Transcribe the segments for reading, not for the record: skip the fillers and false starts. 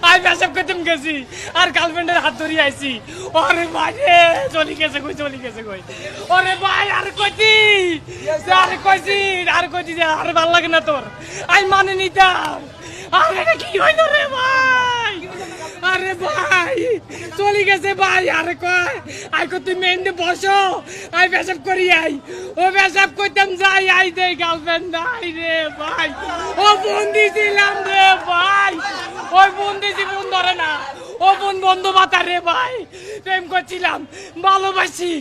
আমি পেশাব করতাম গেছি আর গার্লফ্রেন্ডের হাত ধরে আইছি। ওরে ভাই রে চলে গেছে কই। ওরে ভাই আর কইছি যে আর ভাল লাগে না তোর, আমি মানে নিতাম। আরে এটা কি হইল রে ভাই? আরে ভাই চলে গেছে ভাই। আরে কয় আই কো তুই মেন্ডে বসো, আই পেশাব করি আই। ও পেশাব করতাম যাই আই দেই গার্লফ্রেন্ড নাই রে ভাই। ও বন্দি ছিলাম রে ভাই, ওই বন্দি জীবন ধরে না। ও বোন বন্ধু মাতা রে ভাই, প্রেম করছিলাম ভালোবাসি।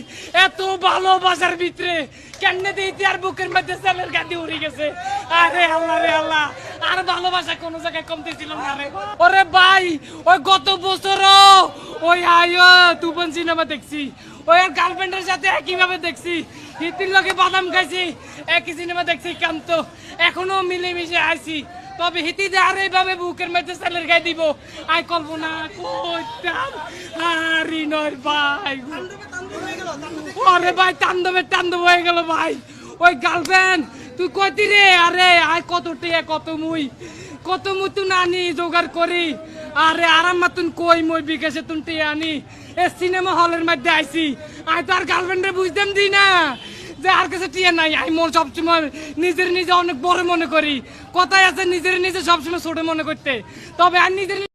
এত ভালোবাসার ভিতরে কেমনে দিতে আর বুকের মধ্যে সেলের গাদি উড়ে গেছে। আরে আল্লাহ রে আল্লাহ, আর ভালোবাসা কোন জায়গায় কমতে ছিল না রে। ওরে ভাই ওই গত বছর ওই আয়ো তুফান সিনেমা দেখছি, ওই আর গার্লফ্রেন্ডের সাথে একইভাবে দেখছি। হিতির লগে বাদাম খাইছি, একই সিনেমা দেখছি। কান্ত এখনো মিলেমিশে আইছি, তবে হিতি আর এইভাবে বুকের মধ্যে সেলের গায়ে দিব আই কল্পনা করতাম। আরে নয় ভাই, ওরে ভাই তাণ্ডব হয়ে গেল ভাই। ওই গার্লফ্রেন্ড তুই কইতি রে? আরে আয় কত টিয়া কত মুই তুই আনি জোগাড় করি। আরে আরাম মাতুন কই মই বিকাশে তুন টিয়া আনি। এ সিনেমা হলের মধ্যে আইছি, আই তো আর গার্লফ্রেন্ডে বুঝতাম দি না যে আর কাছে টিয়া নাই। আমি মোর সবসময় নিজে অনেক বড় মনে করি। কথাই আছে নিজে সবসময় ছোট মনে করতে, তবে আর নিজের